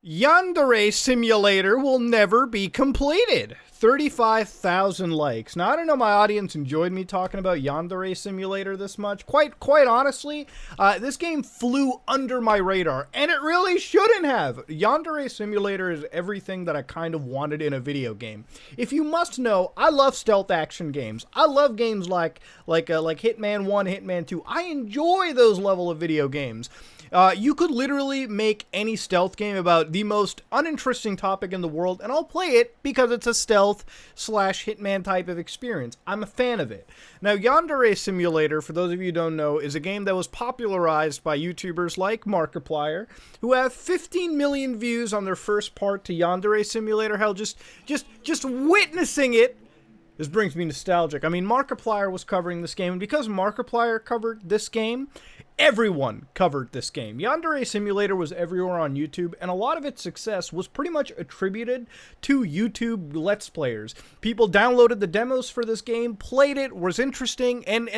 Yandere Simulator will never be completed. 35,000 likes. Now, I don't know my audience enjoyed me talking about Yandere Simulator this much. Quite honestly, this game flew under my radar, and it really shouldn't have. Yandere Simulator is everything that I kind of wanted in a video game. If you must know, I love stealth action games. I love games like Hitman 1, Hitman 2. I enjoy those level of video games. You could literally make any stealth game about the most uninteresting topic in the world, and I'll play it because it's a stealth/Hitman type of experience. I'm a fan of it. Now, Yandere Simulator, for those of you who don't know, is a game that was popularized by YouTubers like Markiplier, who have 15 million views on their first part to Yandere Simulator. Hell, just witnessing it. This brings me nostalgic. I mean, Markiplier was covering this game, and because Markiplier covered this game, everyone covered this game. Yandere Simulator was everywhere on YouTube, and a lot of its success was pretty much attributed to YouTube Let's Players. People downloaded the demos for this game, played it, was interesting, and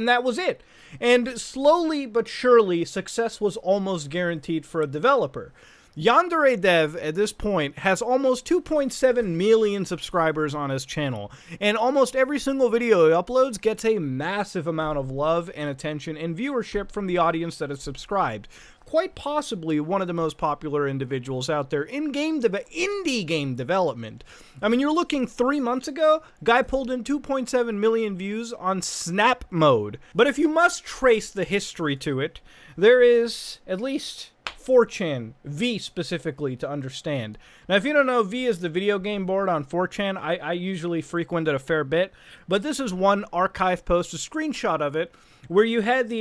that was it. And slowly but surely, success was almost guaranteed for a developer. Yandere Dev, at this point, has almost 2.7 million subscribers on his channel, and almost every single video he uploads gets a massive amount of love and attention and viewership from the audience that is subscribed. Quite possibly one of the most popular individuals out there in indie game development. I mean, you're looking 3 months ago, guy pulled in 2.7 million views on Snap Mode. But if you must trace the history to it, there is at least 4chan, V specifically, to understand. Now, if you don't know, V is the video game board on 4chan. I usually frequent it a fair bit, but this is one archive post, a screenshot of it, where you had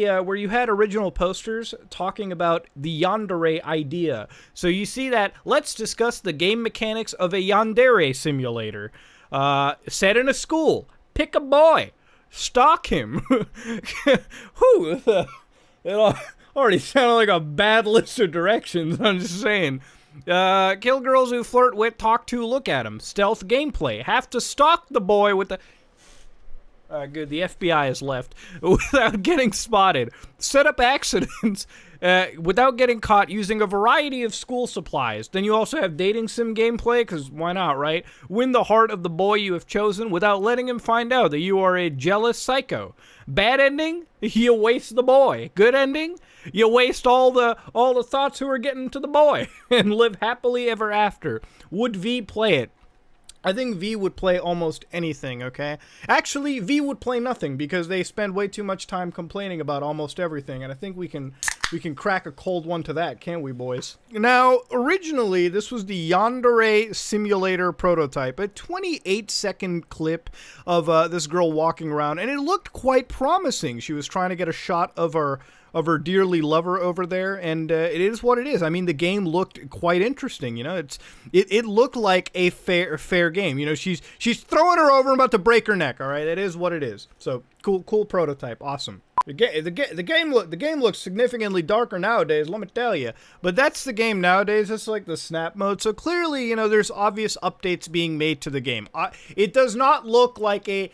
original posters talking about the Yandere idea. So you see that, let's discuss the game mechanics of a Yandere simulator. Set in a school, pick a boy, stalk him. Whew, it already sounded like a bad list of directions. I'm just saying. Kill girls who flirt with, talk to, look at them. Stealth gameplay. Have to stalk the boy with the... good, the FBI has left. Without getting spotted. Set up accidents without getting caught using a variety of school supplies. Then you also have dating sim gameplay, because why not, right? Win the heart of the boy you have chosen without letting him find out that you are a jealous psycho. Bad ending? You waste the boy. Good ending? You waste all the thoughts who are getting to the boy and live happily ever after. Would V play it? I think V would play almost anything, okay? Actually, V would play nothing because they spend way too much time complaining about almost everything, and I think we can crack a cold one to that, can't we, boys? Now, originally, this was the Yandere Simulator prototype, a 28-second clip of this girl walking around, and it looked quite promising. She was trying to get a shot of her dearly lover over there, and it is what it is. I mean, the game looked quite interesting, you know. It looked like a fair game. You know, she's throwing her over and about to break her neck. All right, it is what it is. So cool prototype, awesome. The game looks significantly darker nowadays, let me tell you. But that's the game nowadays. It's like the snap mode. So clearly, you know, there's obvious updates being made to the game. It does not look like a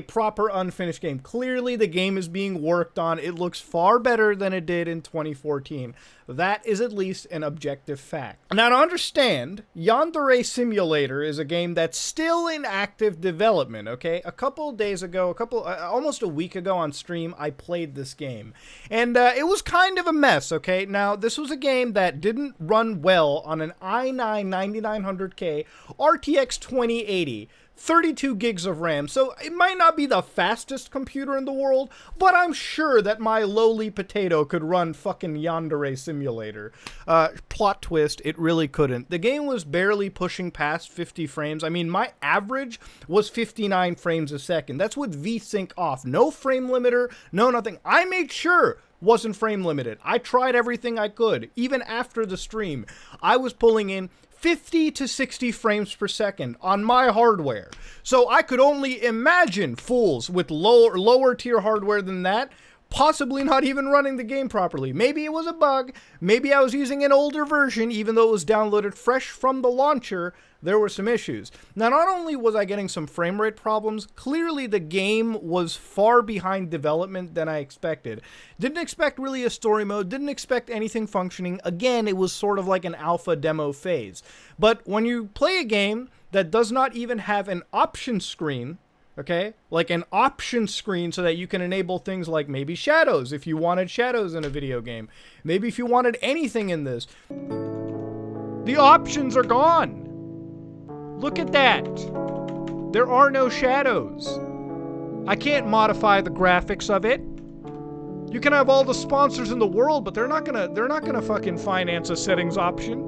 proper unfinished game. Clearly, the game is being worked on. It looks far better than it did in 2014. That is at least an objective fact. Now, to understand, Yandere Simulator is a game that's still in active development, okay? A couple days ago, almost a week ago on stream, I played this game. And it was kind of a mess, okay? Now, this was a game that didn't run well on an i9 9900K RTX 2080. 32 gigs of RAM, so it might not be the fastest computer in the world, but I'm sure that my lowly potato could run fucking Yandere Simulator. Plot twist, it really couldn't. The game was barely pushing past 50 frames. I mean, my average was 59 frames a second. That's with VSync off. No frame limiter, no nothing. I made sure wasn't frame limited. I tried everything I could. Even after the stream, I was pulling in 50 to 60 frames per second on my hardware. So I could only imagine fools with lower tier hardware than that possibly not even running the game properly. Maybe it was a bug. Maybe I was using an older version, even though it was downloaded fresh from the launcher. there were some issues. Now, not only was I getting some frame rate problems, clearly the game was far behind development than I expected. Didn't expect really a story mode, didn't expect anything functioning. Again, it was sort of like an alpha demo phase. But when you play a game that does not even have an option screen, okay, like an option screen so that you can enable things like maybe shadows if you wanted shadows in a video game, maybe if you wanted anything in this, the options are gone. Look at that. There are no shadows. I can't modify the graphics of it. You can have all the sponsors in the world, but they're not gonna fucking finance a settings option.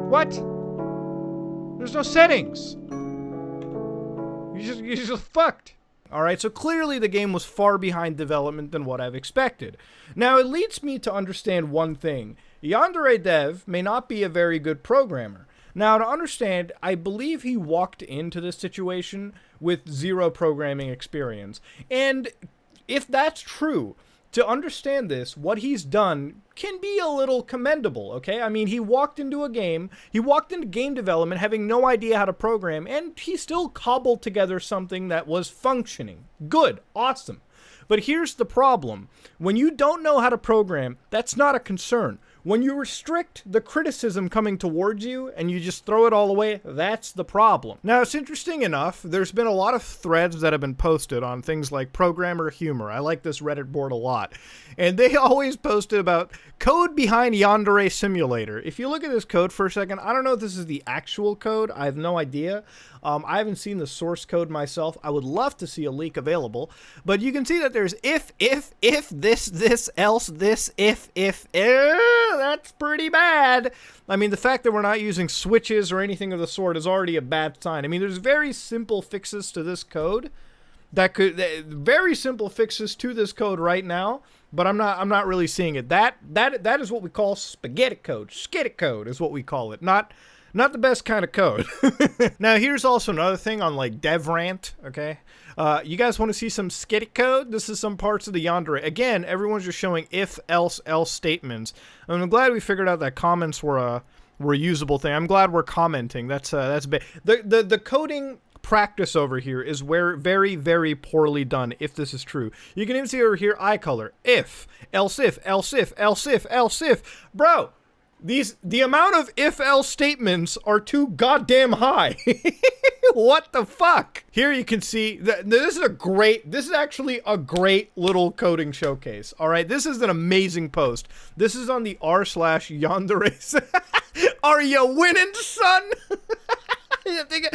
What? There's no settings. You're just fucked. Alright, so clearly the game was far behind development than what I've expected. Now, it leads me to understand one thing. Yandere Dev may not be a very good programmer. Now, to understand, I believe he walked into this situation with zero programming experience. And if that's true, to understand this, what he's done can be a little commendable, okay? I mean, he walked into game development having no idea how to program, and he still cobbled together something that was functioning. Good, awesome. But here's the problem. When you don't know how to program, that's not a concern. When you restrict the criticism coming towards you and you just throw it all away, that's the problem. Now, it's interesting enough, there's been a lot of threads that have been posted on things like programmer humor. I like this Reddit board a lot. And they always posted about code behind Yandere Simulator. If you look at this code for a second, I don't know if this is the actual code. I have no idea. I haven't seen the source code myself. I would love to see a leak available. But you can see that there's if, this, else, this, if, that's pretty bad. I mean, the fact that we're not using switches or anything of the sort is already a bad sign. I mean, there's very simple fixes to this code very simple fixes to this code right now, but I'm not really seeing it. That is what we call spaghetti code. Skitty code is what we call it. Not the best kind of code. Now, here's also another thing on like DevRant, okay? You guys want to see some skitty code? This is some parts of the Yandere. Again, everyone's just showing if, else statements. I'm glad we figured out that comments were a usable thing. I'm glad we're commenting. That's big. The coding practice over here is where very, very poorly done, if this is true. You can even see over here, eye color. If, else if, else if, else if, else if. Bro! The amount of if-else statements are too goddamn high. What the fuck? Here you can see that this is actually a great little coding showcase. All right, this is an amazing post. This is on the r/Yandere. Are you winning, son? I think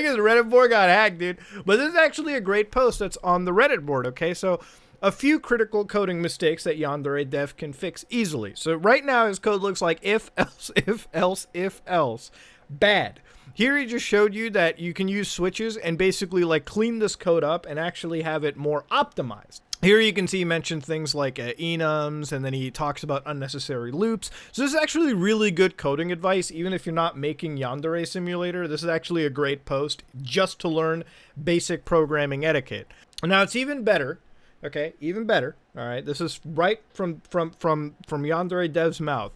his Reddit board got hacked, dude. But this is actually a great post that's on the Reddit board, okay? So a few critical coding mistakes that Yandere Dev can fix easily. So right now his code looks like if, else, if, else, if, else. Bad. Here he just showed you that you can use switches and basically like clean this code up and actually have it more optimized. Here you can see he mentioned things like enums, and then he talks about unnecessary loops. So this is actually really good coding advice, even if you're not making Yandere Simulator. This is actually a great post just to learn basic programming etiquette. Now it's even better. Okay, even better. All right, this is right from Yandere Dev's mouth.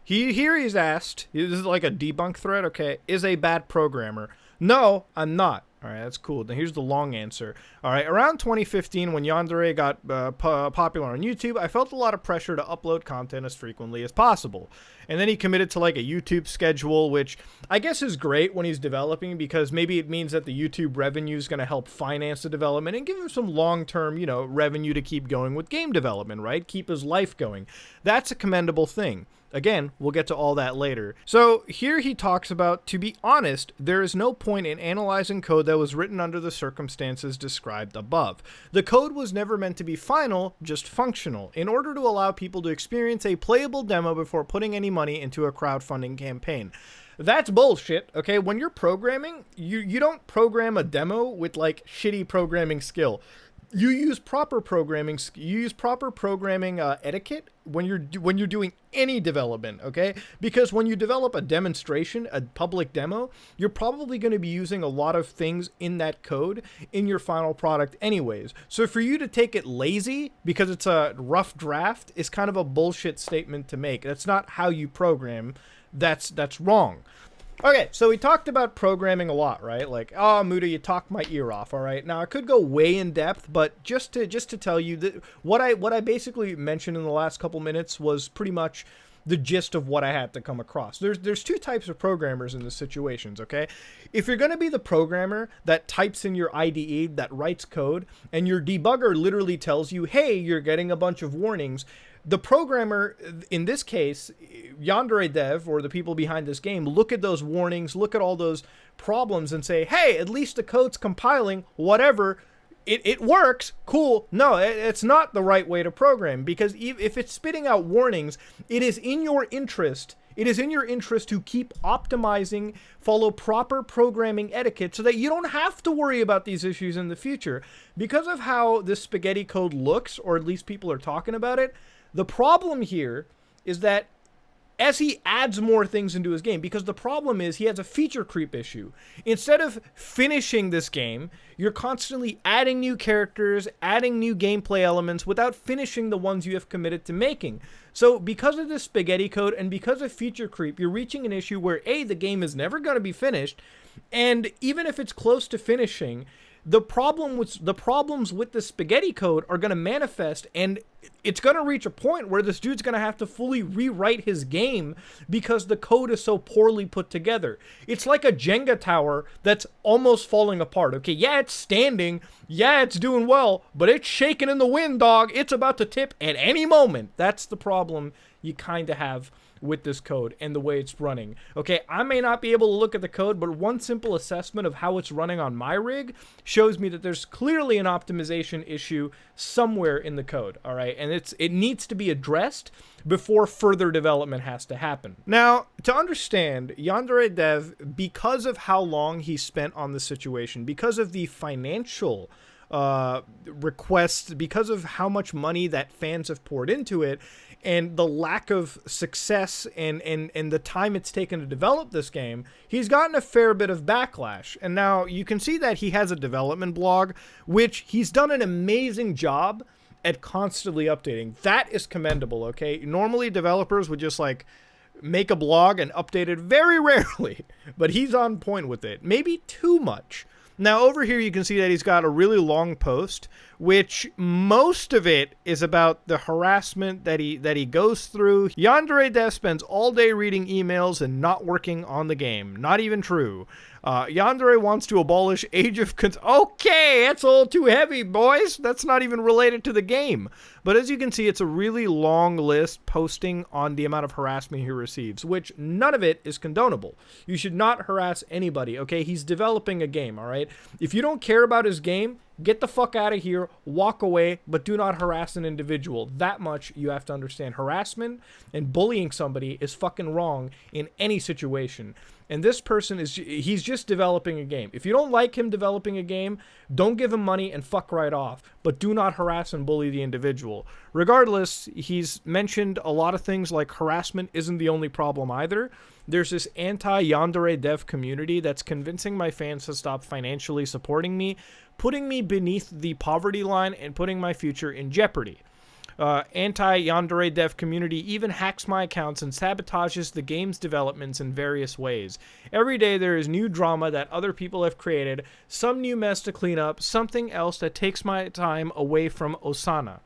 He's asked. This is like a debunk thread. Okay, is a bad programmer? No, I'm not. All right, that's cool. Now here's the long answer. All right, around 2015, when Yandere got popular on YouTube, I felt a lot of pressure to upload content as frequently as possible. And then he committed to like a YouTube schedule, which I guess is great when he's developing, because maybe it means that the YouTube revenue is going to help finance the development and give him some long-term, revenue to keep going with game development, right? Keep his life going. That's a commendable thing. Again, we'll get to all that later. So here he talks about, to be honest, there is no point in analyzing code that was written under the circumstances described above. The code was never meant to be final, just functional, in order to allow people to experience a playable demo before putting any money into a crowdfunding campaign. That's bullshit, okay? When you're programming, you don't program a demo with like shitty programming skill. You use proper programming. Etiquette when you're doing any development, okay? Because when you develop a demonstration, a public demo, you're probably going to be using a lot of things in that code in your final product, anyways. So for you to take it lazy because it's a rough draft is kind of a bullshit statement to make. That's not how you program. That's wrong. Okay, so we talked about programming a lot, right? Like, oh, Muda, you talked my ear off. All right, now I could go way in depth, but just to tell you that what I basically mentioned in the last couple minutes was pretty much the gist of what I had to come across. There's two types of programmers in the situations. Okay, if you're gonna be the programmer that types in your IDE, that writes code, and your debugger literally tells you, hey, you're getting a bunch of warnings. The programmer, in this case, Yandere Dev, or the people behind this game, look at those warnings, look at all those problems, and say, hey, at least the code's compiling, whatever, it works, cool. No, it's not the right way to program, because if it's spitting out warnings, it is in your interest. It is in your interest to keep optimizing, follow proper programming etiquette so that you don't have to worry about these issues in the future. Because of how this spaghetti code looks, or at least people are talking about it, the problem here is that as he adds more things into his game, because the problem is he has a feature creep issue. Instead of finishing this game, you're constantly adding new characters, adding new gameplay elements without finishing the ones you have committed to making. So because of this spaghetti code and because of feature creep, you're reaching an issue where A, the game is never going to be finished, and even if it's close to finishing, the problems with the spaghetti code are going to manifest, and it's going to reach a point where this dude's going to have to fully rewrite his game because the code is so poorly put together. It's like a Jenga tower that's almost falling apart. Okay, yeah, it's standing. Yeah, it's doing well, but it's shaking in the wind, dog. It's about to tip at any moment. That's the problem you kind of have with this code and the way it's running. Okay, I may not be able to look at the code, but one simple assessment of how it's running on my rig shows me that there's clearly an optimization issue somewhere in the code, all right? And it needs to be addressed before further development has to happen. Now, to understand, Yandere Dev, because of how long he spent on the situation, because of the financial requests, because of how much money that fans have poured into it, and the lack of success and the time it's taken to develop this game, he's gotten a fair bit of backlash. And now you can see that he has a development blog, which he's done an amazing job at constantly updating. That is commendable, okay? Normally developers would just like make a blog and update it very rarely, but he's on point with it. Maybe too much. Now, over here, you can see that he's got a really long post, which most of it is about the harassment that he goes through. Yandere Dev spends all day reading emails and not working on the game. Not even true. Yandere wants to abolish Age of Okay, that's a little too heavy, boys. That's not even related to the game. But as you can see, it's a really long list posting on the amount of harassment he receives, which none of it is condonable. You should not harass anybody, okay? He's developing a game, all right? If you don't care about his game, get the fuck out of here, walk away, but do not harass an individual. That much you have to understand. Harassment and bullying somebody is fucking wrong in any situation. And this person he's just developing a game. If you don't like him developing a game, don't give him money and fuck right off. But do not harass and bully the individual. Regardless, he's mentioned a lot of things like harassment isn't the only problem either. There's this anti-Yandere Dev community that's convincing my fans to stop financially supporting me, putting me beneath the poverty line and putting my future in jeopardy. Anti-Yandere Dev community even hacks my accounts and sabotages the game's developments in various ways. Every day there is new drama that other people have created, some new mess to clean up, something else that takes my time away from Osana.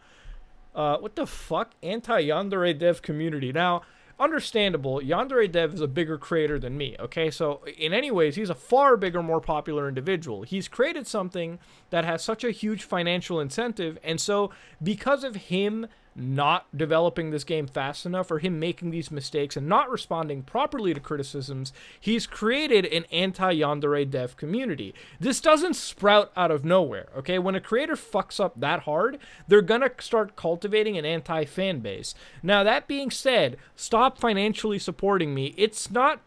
What the fuck? Anti-Yandere Dev community. Now, understandable, Yandere Dev is a bigger creator than me, okay? So, in any ways, he's a far bigger, more popular individual. He's created something that has such a huge financial incentive, and so, because of him not developing this game fast enough, or him making these mistakes and not responding properly to criticisms, he's created an anti-Yandere Dev community. This doesn't sprout out of nowhere, okay? When a creator fucks up that hard, they're gonna start cultivating an anti-fan base. Now, that being said, stop financially supporting me. It's not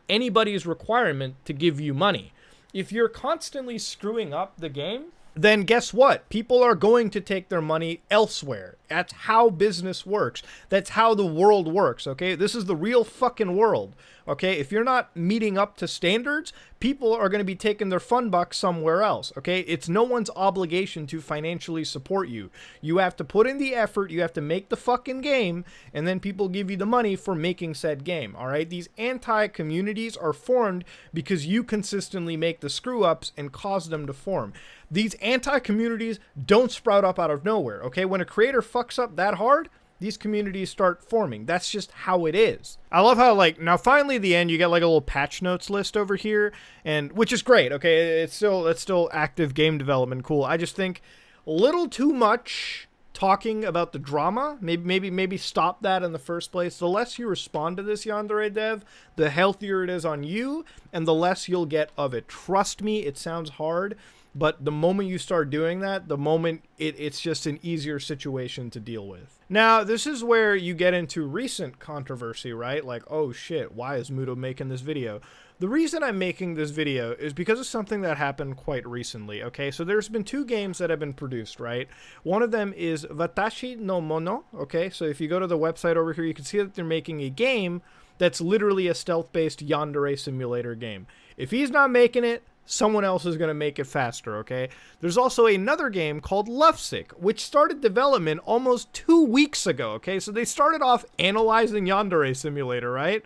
anybody's requirement to give you money. If you're constantly screwing up the game, then guess what? People are going to take their money elsewhere. That's how business works. That's how the world works, okay? This is the real fucking world. Okay, if you're not meeting up to standards, people are going to be taking their fun bucks somewhere else. Okay, it's no one's obligation to financially support you. You have to put in the effort, you have to make the fucking game, and then people give you the money for making said game. All right, these anti-communities are formed because you consistently make the screw ups and cause them to form. These anti-communities don't sprout up out of nowhere. Okay, when a creator fucks up that hard, these communities start forming. That's just how it is. I love how, like, now finally at the end, you get like a little patch notes list over here, and which is great. Okay, it's still active game development. Cool. I just think a little too much talking about the drama. Maybe stop that in the first place. The less you respond to this Yandere dev, the healthier it is on you, and the less you'll get of it. Trust me, it sounds hard. But the moment you start doing that, the moment it's just an easier situation to deal with. Now, this is where you get into recent controversy, right? Like, oh shit, why is Muto making this video? The reason I'm making this video is because of something that happened quite recently, okay? So there's been 2 games that have been produced, right? One of them is Watashi no Mono, okay? So if you go to the website over here, you can see that they're making a game that's literally a stealth-based Yandere simulator game. If he's not making it, someone else is going to make it faster, okay? There's also another game called Lovesick, which started development almost 2 weeks ago, okay? So they started off analyzing Yandere Simulator, right?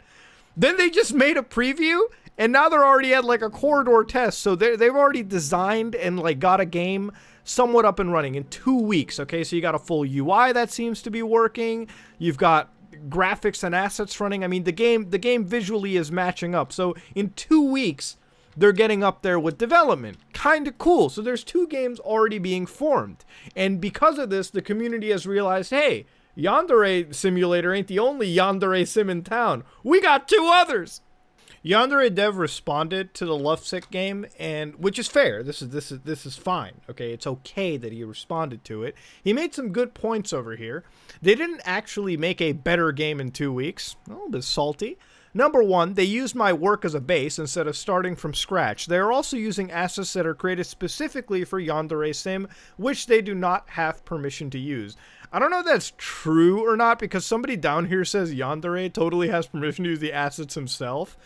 Then they just made a preview, and now they're already at like a corridor test. So they've already designed and like got a game somewhat up and running in 2 weeks, okay? So you got a full UI that seems to be working. You've got graphics and assets running. I mean, the game visually is matching up. So in 2 weeks, they're getting up there with development. Kind of cool. So there's 2 games already being formed. And because of this, the community has realized, hey, Yandere Simulator ain't the only Yandere sim in town. We got 2 others. Yandere dev responded to the Lovesick game, and which is fair. This is fine. Okay, it's okay that he responded to it. He made some good points over here. They didn't actually make a better game in 2 weeks. A little bit salty. Number 1, they used my work as a base instead of starting from scratch. They are also using assets that are created specifically for Yandere Sim, which they do not have permission to use. I don't know if that's true or not, because somebody down here says Yandere totally has permission to use the assets himself.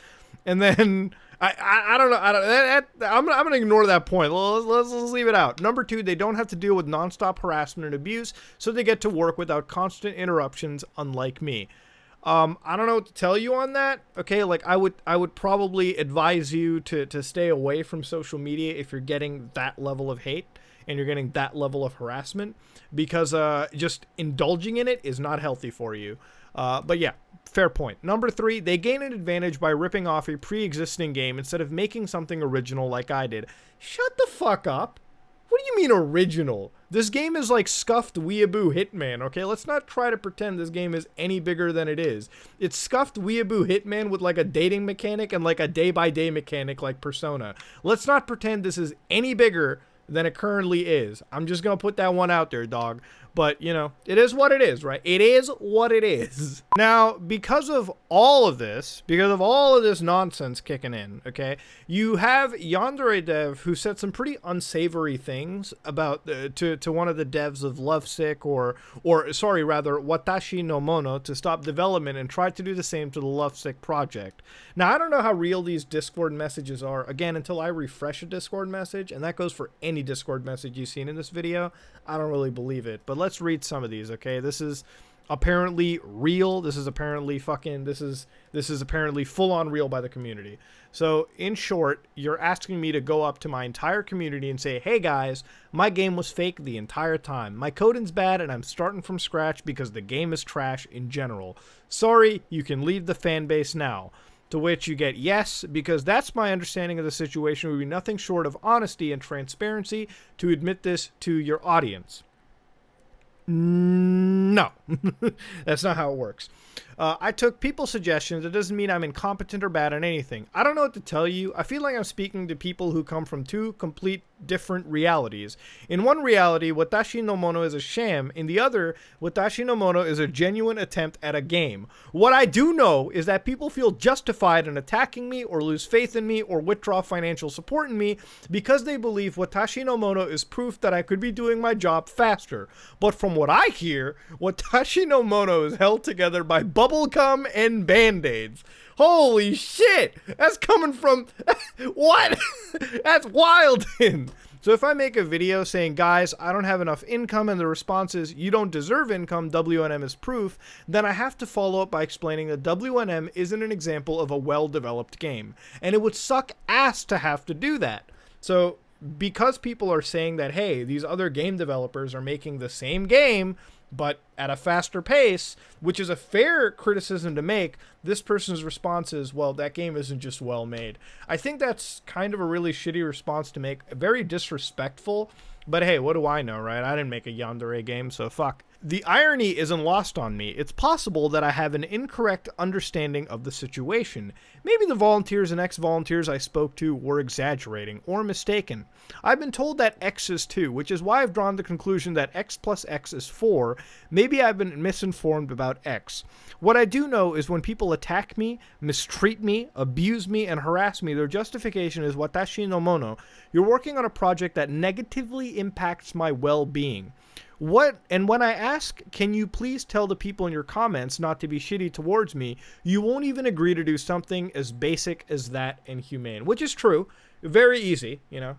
And then, I don't know, I'm going to ignore that point. Let's leave it out. Number 2, they don't have to deal with nonstop harassment and abuse, so they get to work without constant interruptions, unlike me. I don't know what to tell you on that. Okay, like I would probably advise you to stay away from social media if you're getting that level of hate and you're getting that level of harassment, because just indulging in it is not healthy for you. But yeah, fair point. Number 3, they gain an advantage by ripping off a pre-existing game instead of making something original like I did. Shut the fuck up. What do you mean original? This game is like scuffed Weeaboo Hitman, okay? Let's not try to pretend this game is any bigger than it is. It's scuffed Weeaboo Hitman with like a dating mechanic and like a day-by-day mechanic like Persona. Let's not pretend this is any bigger than it currently is. I'm just gonna put that one out there, dog. But, you know, it is what it is, right? It is what it is. Now, because of all of this nonsense kicking in, okay, you have Yandere dev who said some pretty unsavory things about to one of the devs of Lovesick or sorry, rather, Watashi no Mono to stop development and tried to do the same to the Lovesick project. Now, I don't know how real these Discord messages are, again, until I refresh a Discord message, and that goes for any Discord message you've seen in this video. I don't really believe it, but let's read some of these, okay? This is apparently real. This is apparently apparently full on real by the community. So in short, you're asking me to go up to my entire community and say, hey guys, my game was fake the entire time. My coding's bad and I'm starting from scratch because the game is trash in general. Sorry, you can leave the fan base now. To which you get yes, because that's my understanding of the situation. Would be nothing short of honesty and transparency to admit this to your audience. No, that's not how it works. I took people's suggestions. It doesn't mean I'm incompetent or bad at anything. I don't know what to tell you. I feel like I'm speaking to people who come from 2 complete different realities. In one reality, Watashi no Mono is a sham. In the other, Watashi no Mono is a genuine attempt at a game. What I do know is that people feel justified in attacking me or lose faith in me or withdraw financial support in me because they believe Watashi no Mono is proof that I could be doing my job faster. But from what I hear, Watashi no Mono is held together by bubble bubblegum and Band-Aids. Holy shit! That's coming from... What? That's wild. So if I make a video saying, guys, I don't have enough income, and the response is, you don't deserve income, WNM is proof, then I have to follow up by explaining that WNM isn't an example of a well-developed game. And it would suck ass to have to do that. So because people are saying that, hey, these other game developers are making the same game, but at a faster pace, which is a fair criticism to make, this person's response is, well, that game isn't just well made. I think that's kind of a really shitty response to make, very disrespectful, but hey, what do I know, right? I didn't make a Yandere game, so fuck. The irony isn't lost on me. It's possible that I have an incorrect understanding of the situation. Maybe the volunteers and ex-volunteers I spoke to were exaggerating or mistaken. I've been told that X is 2, which is why I've drawn the conclusion that X plus X is 4. Maybe I've been misinformed about X. What I do know is when people attack me, mistreat me, abuse me, and harass me, their justification is watashi no mono. You're working on a project that negatively impacts my well-being. And when I ask, can you please tell the people in your comments not to be shitty towards me, you won't even agree to do something as basic as that and humane, which is true. Very easy, you know.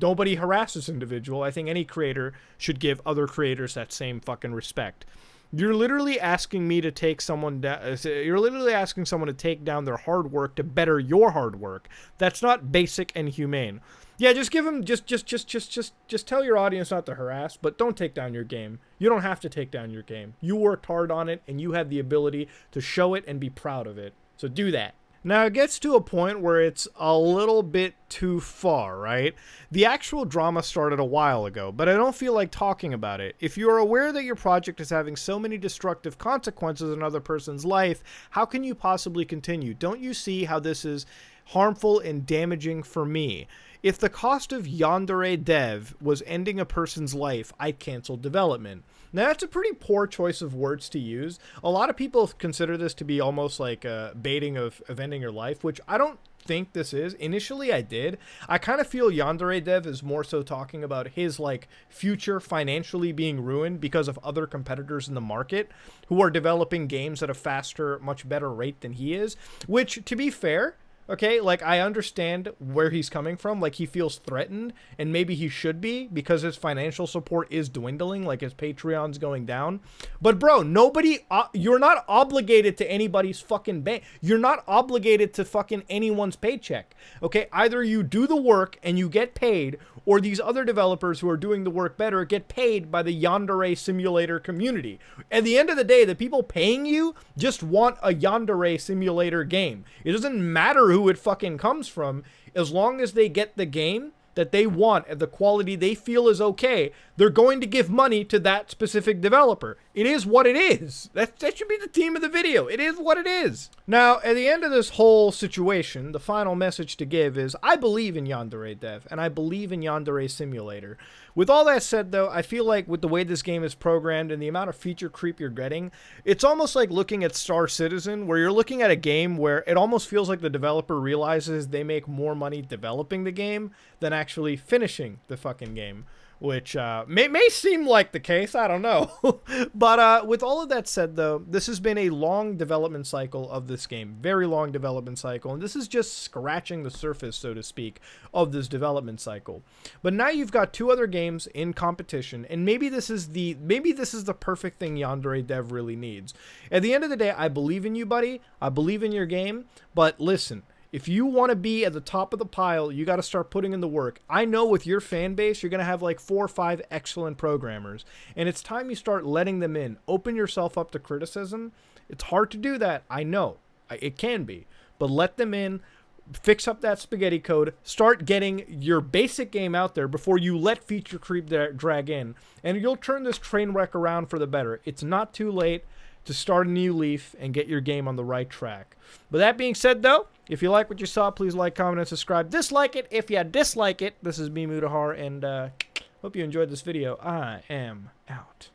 Nobody harasses individual. I think any creator should give other creators that same fucking respect. You're literally asking me to take someone down. You're literally asking someone to take down their hard work to better your hard work. That's not basic and humane. Yeah, just give them, just tell your audience not to harass, but don't take down your game. You don't have to take down your game. You worked hard on it, and you had the ability to show it and be proud of it. So do that. Now, it gets to a point where it's a little bit too far, right? The actual drama started a while ago, but I don't feel like talking about it. If you are aware that your project is having so many destructive consequences in another person's life, how can you possibly continue? Don't you see how this is harmful and damaging for me? If the cost of Yandere dev was ending a person's life, I'd cancel development. Now, that's a pretty poor choice of words to use. A lot of people consider this to be almost like baiting of ending your life, which I don't think this is. Initially, I did. I kind of feel Yandere dev is more so talking about his like future financially being ruined because of other competitors in the market who are developing games at a faster, much better rate than he is, which, to be fair, okay, like, I understand where he's coming from. Like, he feels threatened, and maybe he should be, because his financial support is dwindling, like, his Patreon's going down. But, bro, you're not obligated to anybody's fucking bank. You're not obligated to fucking anyone's paycheck, okay? Either you do the work and you get paid, or these other developers who are doing the work better get paid by the Yandere simulator community. At the end of the day, the people paying you just want a Yandere simulator game. It doesn't matter who it fucking comes from, as long as they get the game that they want at the quality they feel is okay, they're going to give money to that specific developer. It is what it is. That should be the theme of the video. It is what it is. Now, at the end of this whole situation, the final message to give is, I believe in Yandere dev, and I believe in Yandere simulator. With all that said, though, I feel like with the way this game is programmed and the amount of feature creep you're getting, it's almost like looking at Star Citizen, where you're looking at a game where it almost feels like the developer realizes they make more money developing the game than actually finishing the fucking game. Which may seem like the case, I don't know. But with all of that said, though, this has been a long development cycle of this game. Very long development cycle. And this is just scratching the surface, so to speak, of this development cycle. But now you've got two other games in competition, and maybe this is the perfect thing Yandere dev really needs. At the end of the day, I believe in you, buddy. I believe in your game. But listen, if you want to be at the top of the pile, you got to start putting in the work. I know with your fan base, you're going to have like 4 or 5 excellent programmers. And it's time you start letting them in. Open yourself up to criticism. It's hard to do that. I know. It can be. But let them in. Fix up that spaghetti code. Start getting your basic game out there before you let feature creep drag in. And you'll turn this train wreck around for the better. It's not too late to start a new leaf and get your game on the right track. But that being said, though, if you like what you saw, please like, comment, and subscribe. Dislike it if you dislike it. This is me, Mutahar, and hope you enjoyed this video. I am out.